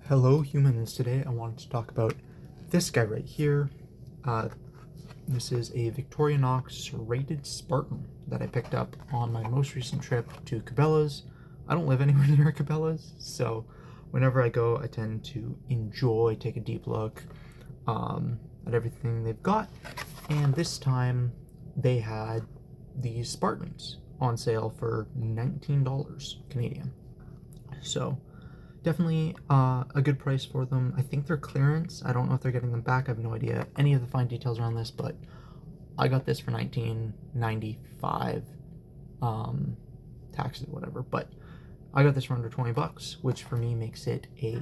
Hello humans, today I wanted to talk about this guy right here. This is a Victorianox serrated Spartan that I picked up on my most recent trip to Cabela's. I don't live anywhere near Cabela's, so whenever I go I tend to take a deep look at everything they've got, and this time they had these Spartans on sale for $19 Canadian. So definitely a good price for them. I think they're clearance. I don't know if they're getting them back. I have no idea any of the fine details around this, but I got this for $19.95, taxes, whatever. But I got this for under 20 bucks, which for me makes it a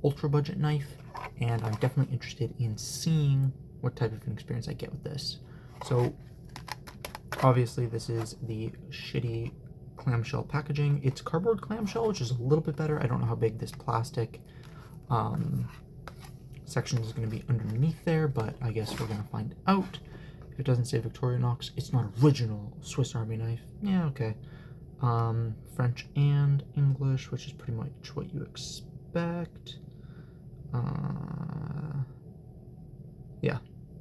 ultra budget knife, and I'm definitely interested in seeing what type of an experience I get with this. So obviously this is the shitty clamshell packaging. It's cardboard clamshell, which is a little bit better. I don't know how big this plastic section is going to be underneath there, but I guess we're going to find out. If it doesn't say Victorianox, it's not original Swiss Army knife. Yeah, okay. French and English, which is pretty much what you expect. Yeah,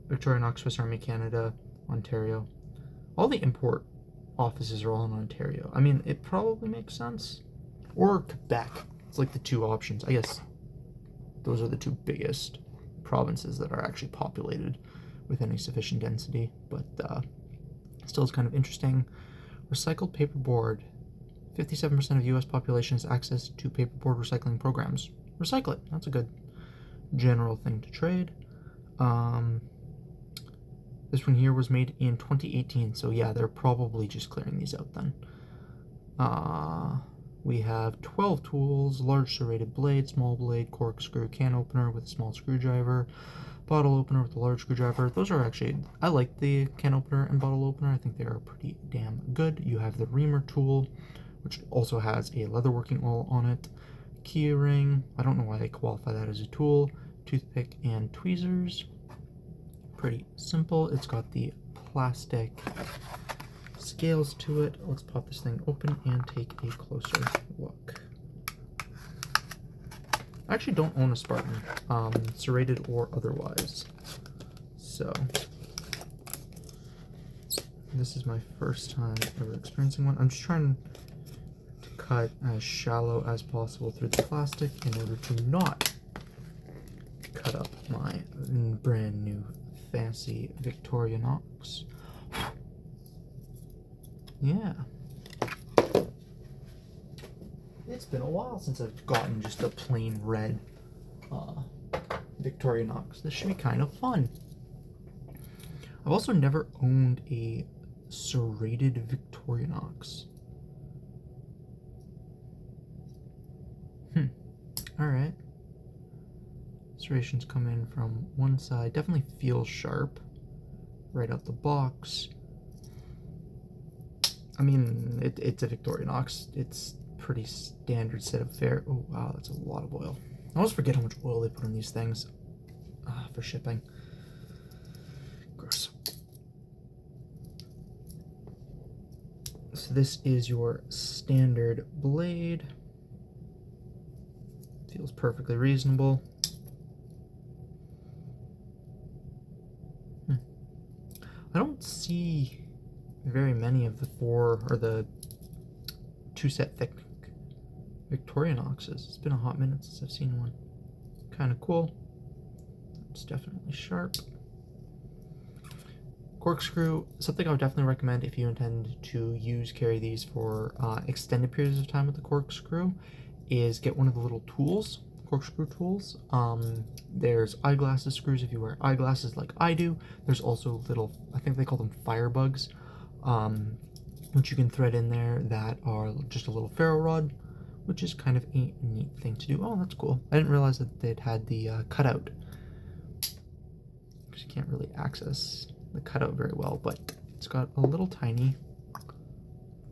Victorianox, Swiss Army, Canada, Ontario. All the import offices are all in Ontario. I mean, it probably makes sense. Or Quebec. It's like the two options. I guess those are the two biggest provinces that are actually populated with any sufficient density. But still, it's kind of interesting. Recycled paperboard. 57% of U.S. population has access to paperboard recycling programs. Recycle it. That's a good general thing to trade. This one here was made in 2018, so yeah, they're probably just clearing these out then. We have 12 tools: large serrated blade, small blade, corkscrew, can opener with a small screwdriver, bottle opener with a large screwdriver. Those are actually, I like the can opener and bottle opener. I think they are pretty damn good. You have the reamer tool, which also has a leatherworking oil on it. Key ring, I don't know why they qualify that as a tool. Toothpick and tweezers. Pretty simple. It's got the plastic scales to it. Let's pop this thing open and take a closer look. I actually don't own a Spartan, serrated or otherwise, so this is my first time ever experiencing one. I'm just trying to cut as shallow as possible through the plastic in order to not cut up my brand new fancy Victorianox. Yeah. It's been a while since I've gotten just a plain red Victorianox. This should be kind of fun. I've also never owned a serrated Victorianox. Alright. Serrations come in from one side. Definitely feels sharp right out the box. I mean, it's a Victorianox. It's pretty standard set of fare. Oh wow, that's a lot of oil. I always forget how much oil they put on these things for shipping. Gross. So this is your standard blade. Feels perfectly reasonable. I don't see very many of the two set thick Victorianoxes. It's been a hot minute since I've seen one. Kind of cool. It's definitely sharp. Corkscrew, something I would definitely recommend if you intend to carry these for extended periods of time with the corkscrew, is get one of the little tools, corkscrew tools. There's eyeglasses screws if you wear eyeglasses like I do. There's also little, I think they call them firebugs, which you can thread in there that are just a little ferro rod, which is kind of a neat thing to do. Oh, that's cool. I didn't realize that they'd had the cutout, because you can't really access the cutout very well, but it's got a little tiny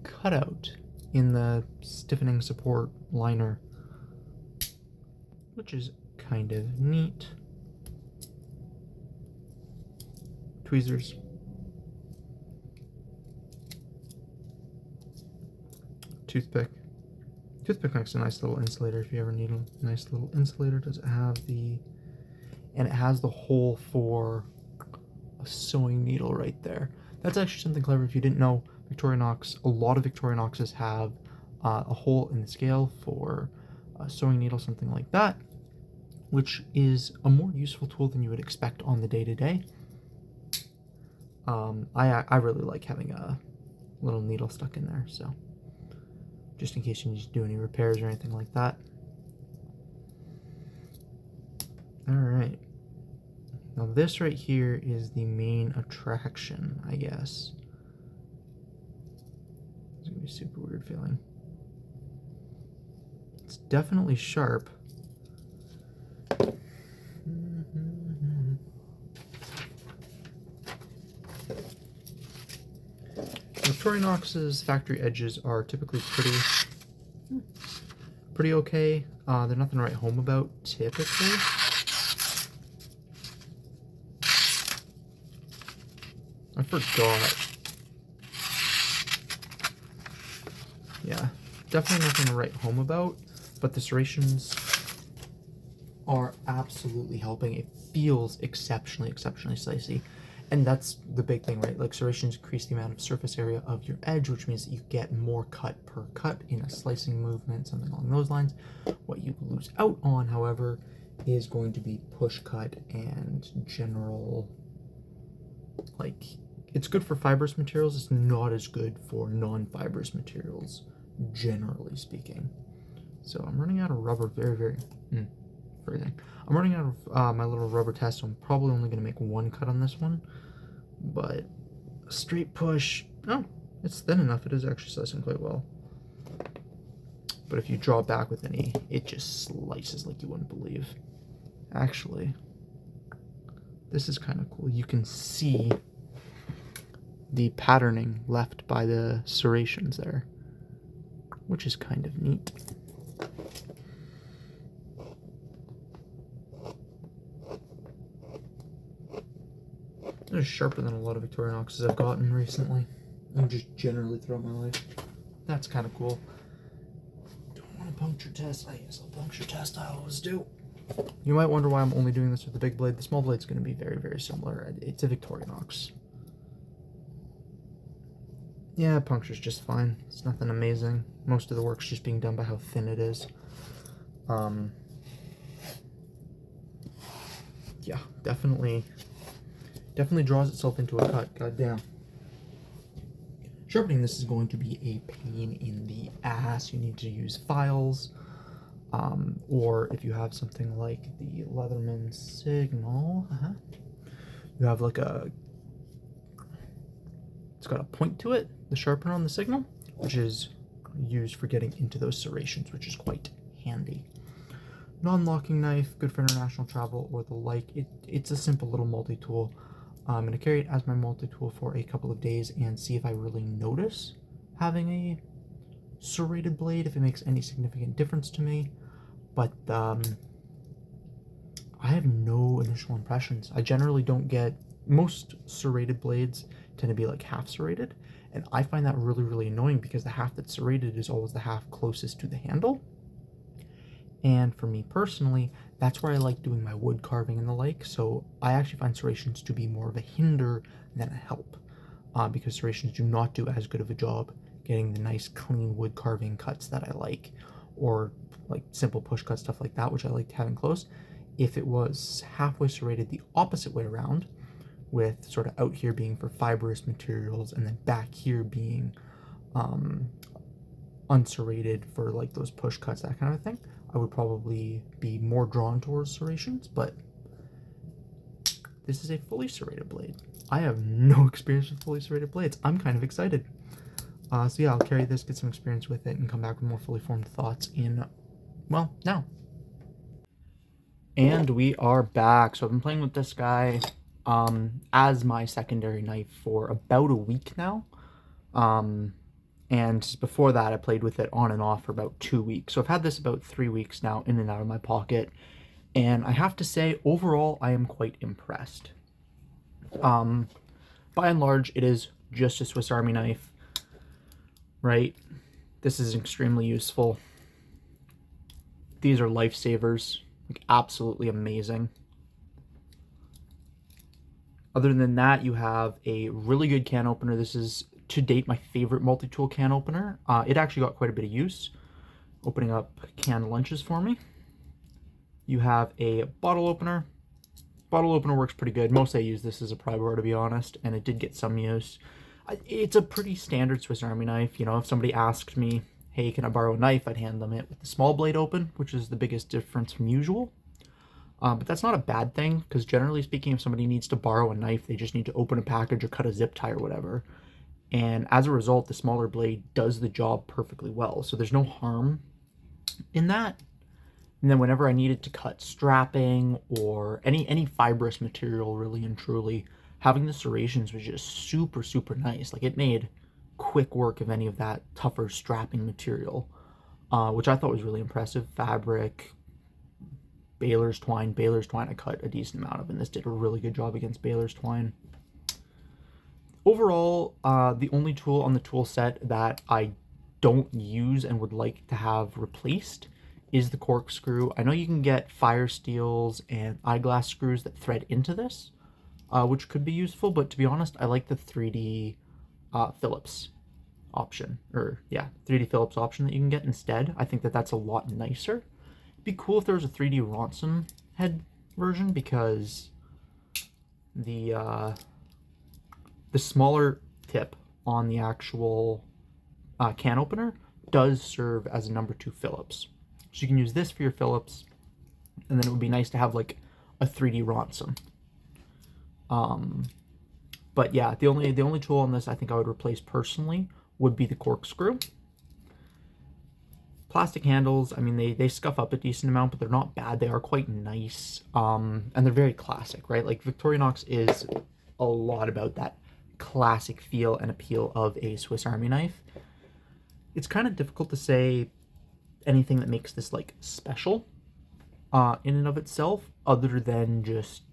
cutout in the stiffening support liner, which is kind of neat. Tweezers. Toothpick. Toothpick makes a nice little insulator if you ever need a nice little insulator. Does it have the... And it has the hole for a sewing needle right there. That's actually something clever. If you didn't know, Victorinox, a lot of Victorinoxes have a hole in the scale for a sewing needle, something like that, which is a more useful tool than you would expect on the day-to-day. I really like having a little needle stuck in there, so just in case you need to do any repairs or anything like that. All right. Now this right here is the main attraction, I guess. It's gonna be a super weird feeling. It's definitely sharp. Victorinox's factory edges are typically pretty okay. They're nothing to write home about typically. I forgot. Yeah, definitely nothing to write home about, but the serrations are absolutely helping. It feels exceptionally slicey. And that's the big thing, right? Like, serrations increase the amount of surface area of your edge, which means that you get more cut per cut in a slicing movement, something along those lines. What you lose out on, however, is going to be push cut and general, like, it's good for fibrous materials. It's not as good for non-fibrous materials, generally speaking. So I'm running out of rubber freezing. I'm running out of my little rubber test, so I'm probably only going to make one cut on this one. But a straight push, oh, it's thin enough. It is actually slicing quite well. But if you draw back with any, it just slices like you wouldn't believe. Actually, this is kind of cool. You can see the patterning left by the serrations there, which is kind of neat. It's sharper than a lot of Victorinoxes I've gotten recently, and just generally throughout my life. That's kind of cool. Don't want to puncture test. I guess I'll puncture test. I always do. You might wonder why I'm only doing this with the big blade. The small blade's going to be very similar. It's a Victorinox. Yeah, puncture's just fine. It's nothing amazing. Most of the work's just being done by how thin it is. Yeah, definitely draws itself into a cut. Goddamn. Sharpening this is going to be a pain in the ass. You need to use files, or if you have something like the Leatherman Signal, you have like it's got a point to it, the sharpener on the Signal, which is used for getting into those serrations, which is quite handy. Non-locking knife, good for international travel or the like. It's a simple little multi-tool. I'm going to carry it as my multi-tool for a couple of days and see if I really notice having a serrated blade, if it makes any significant difference to me. But I have no initial impressions. I generally don't get... Most serrated blades tend to be like half serrated, and I find that really annoying because the half that's serrated is always the half closest to the handle. And for me personally, that's where I like doing my wood carving and the like, so I actually find serrations to be more of a hinder than a help, because serrations do not do as good of a job getting the nice clean wood carving cuts that I like, or like simple push cut stuff like that, which I like having close. If it was halfway serrated the opposite way around, with sort of out here being for fibrous materials and then back here being unserrated for like those push cuts, that kind of thing, I would probably be more drawn towards serrations. But this is a fully serrated blade. I have no experience with fully serrated blades. I'm kind of excited. So yeah, I'll carry this, get some experience with it, and come back with more fully formed thoughts in, well, now. And we are back. So I've been playing with this guy as my secondary knife for about a week now. And before that, I played with it on and off for about 2 weeks. So I've had this about 3 weeks now in and out of my pocket. And I have to say, overall, I am quite impressed. By and large, it is just a Swiss Army knife, right? This is extremely useful. These are lifesavers, like absolutely amazing. Other than that, you have a really good can opener. This is, to date, my favorite multi-tool can opener. It actually got quite a bit of use, opening up canned lunches for me. You have a bottle opener. Bottle opener works pretty good. Mostly I use this as a pry bar, to be honest, and it did get some use. It's a pretty standard Swiss Army knife. You know, if somebody asked me, hey, can I borrow a knife, I'd hand them it with the small blade open, which is the biggest difference from usual. But that's not a bad thing, because generally speaking, if somebody needs to borrow a knife, they just need to open a package or cut a zip tie or whatever. And as a result, the smaller blade does the job perfectly well. So there's no harm in that. And then whenever I needed to cut strapping or any fibrous material, really and truly, having the serrations was just super, super nice. Like, it made quick work of any of that tougher strapping material, which I thought was really impressive. Fabric, Baler's twine. Baler's twine I cut a decent amount of, and this did a really good job against Baler's twine. Overall, the only tool on the tool set that I don't use and would like to have replaced is the corkscrew. I know you can get fire steels and eyeglass screws that thread into this, which could be useful, but to be honest, I like the 3D Phillips option, or yeah, 3D Phillips option that you can get instead. I think that that's a lot nicer. It'd be cool if there was a 3D Ronson head version, because the smaller tip on the actual can opener does serve as a number 2 Phillips. So you can use this for your Phillips, and then it would be nice to have like a 3D Ronson. But yeah, the only tool on this I think I would replace personally would be the corkscrew. Plastic handles, I mean, they scuff up a decent amount, but they're not bad. They are quite nice, and they're very classic, right? Like, Victorinox is a lot about that classic feel and appeal of a Swiss Army knife. It's kind of difficult to say anything that makes this, like, special in and of itself, other than just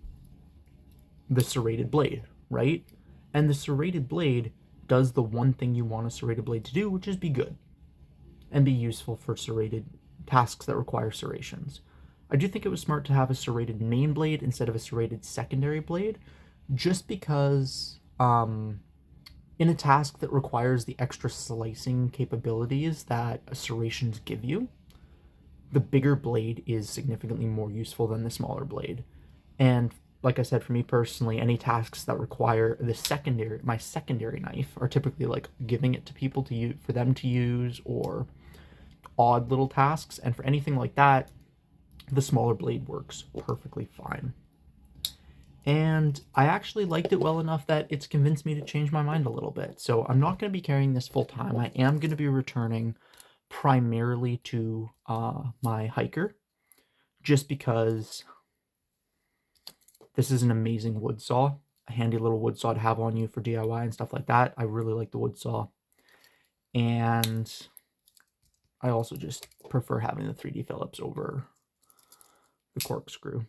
the serrated blade, right? And the serrated blade does the one thing you want a serrated blade to do, which is be good and be useful for serrated tasks that require serrations. I do think it was smart to have a serrated main blade instead of a serrated secondary blade, just because in a task that requires the extra slicing capabilities that serrations give you, the bigger blade is significantly more useful than the smaller blade. And like I said, for me personally, any tasks that require my secondary knife are typically like giving it to people to use, for them to use, or odd little tasks. And for anything like that, the smaller blade works perfectly fine. And I actually liked it well enough that it's convinced me to change my mind a little bit. So I'm not going to be carrying this full time. I am going to be returning primarily to my hiker, just because this is an amazing wood saw, a handy little wood saw to have on you for DIY and stuff like that. I really like the wood saw. And I also just prefer having the 3D Phillips over the corkscrew.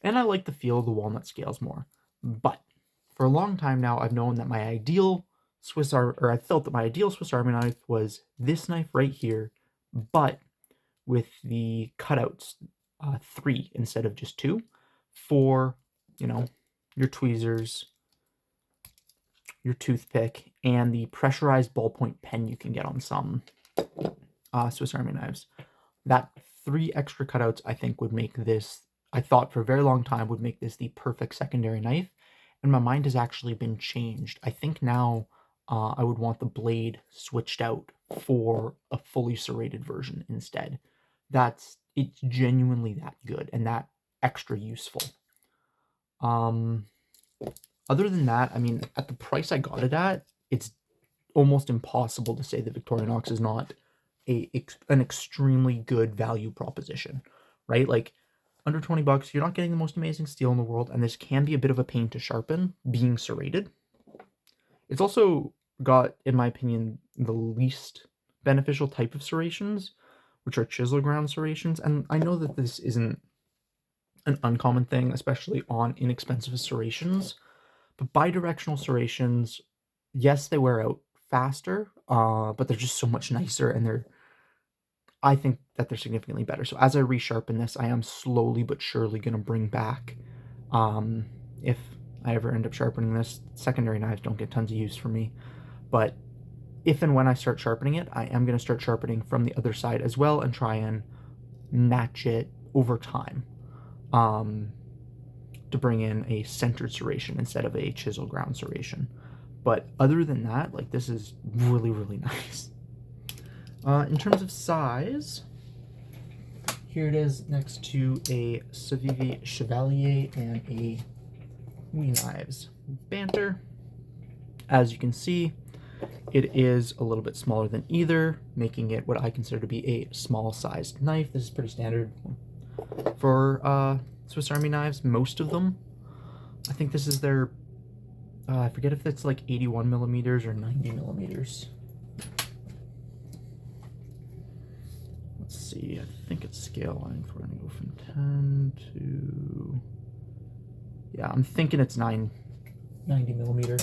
And I like the feel of the walnut scales more. But for a long time now, I've known that my ideal I felt that my ideal Swiss Army knife was this knife right here, but with the cutouts, 3 instead of just 2, for, you know, your tweezers, your toothpick, and the pressurized ballpoint pen you can get on some Swiss Army knives. That 3 extra cutouts, I think, would make this, I thought for a very long time, would make this the perfect secondary knife. And my mind has actually been changed. I think now I would want the blade switched out for a fully serrated version instead. It's genuinely that good and that extra useful. Other than that, I mean, at the price I got it at, it's almost impossible to say that Victorinox is not an extremely good value proposition, right? Like, under 20 bucks, you're not getting the most amazing steel in the world, and this can be a bit of a pain to sharpen, being serrated. It's also got, in my opinion, the least beneficial type of serrations, which are chisel ground serrations, and I know that this isn't an uncommon thing, especially on inexpensive serrations, but bidirectional serrations, yes, they wear out faster, but they're just so much nicer, and I think that they're significantly better. So as I resharpen this, I am slowly but surely going to bring back, if I ever end up sharpening this, secondary knives don't get tons of use for me, but if and when I start sharpening it, I am going to start sharpening from the other side as well and try and match it over time, to bring in a centered serration instead of a chisel ground serration. But other than that, like, this is really, really nice. In terms of size, here it is next to a Civivi Chevalier and a Wee Knives Banter. As you can see, it is a little bit smaller than either, making it what I consider to be a small-sized knife. This is pretty standard for Swiss Army knives, most of them. I think this is their, I forget if it's like 81 millimeters or 90 millimeters. Let's see, I think it's scale length. We're gonna go from 10 to, yeah, I'm thinking it's 90 millimeter.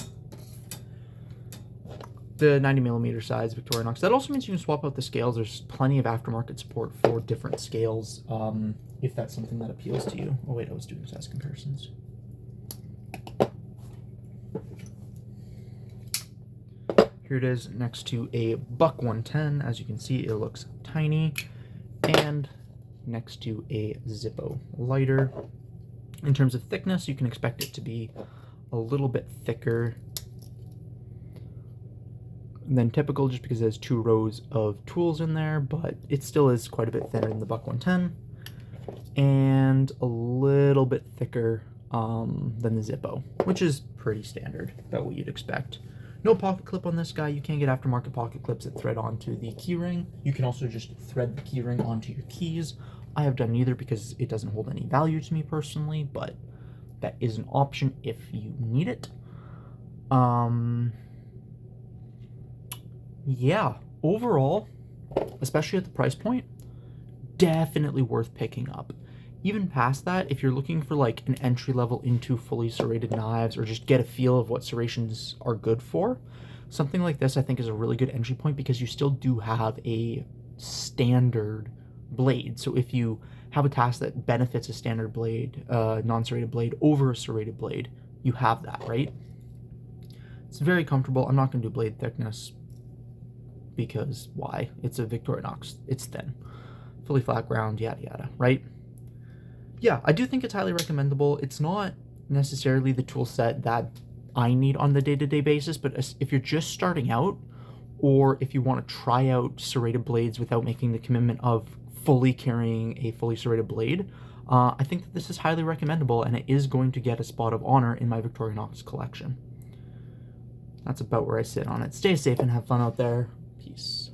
The 90 millimeter size Victorianox. That also means you can swap out the scales. There's plenty of aftermarket support for different scales, if that's something that appeals to you. Oh wait, I was doing size comparisons. Here it is next to a Buck 110. As you can see, it looks tiny. And next to a Zippo lighter. In terms of thickness, you can expect it to be a little bit thicker than typical, just because there's 2 rows of tools in there, but it still is quite a bit thinner than the Buck 110, and a little bit thicker than the Zippo, which is pretty standard, about what you'd expect. No pocket clip on this guy. You can get aftermarket pocket clips that thread onto the keyring. You can also just thread the keyring onto your keys. I have done neither because it doesn't hold any value to me personally, but that is an option if you need it. Yeah, overall, especially at the price point, definitely worth picking up. Even past that, if you're looking for like an entry level into fully serrated knives, or just get a feel of what serrations are good for, something like this I think is a really good entry point, because you still do have a standard blade. So if you have a task that benefits a standard blade, non-serrated blade over a serrated blade, you have that, right? It's very comfortable. I'm not going to do blade thickness, because why? It's a Victorinox. It's thin. Fully flat ground, yada yada, right? Yeah, I do think it's highly recommendable. It's not necessarily the tool set that I need on the day-to-day basis, but if you're just starting out, or if you want to try out serrated blades without making the commitment of fully carrying a fully serrated blade, I think that this is highly recommendable, and it is going to get a spot of honor in my Victorinox collection. That's about where I sit on it. Stay safe and have fun out there. Peace.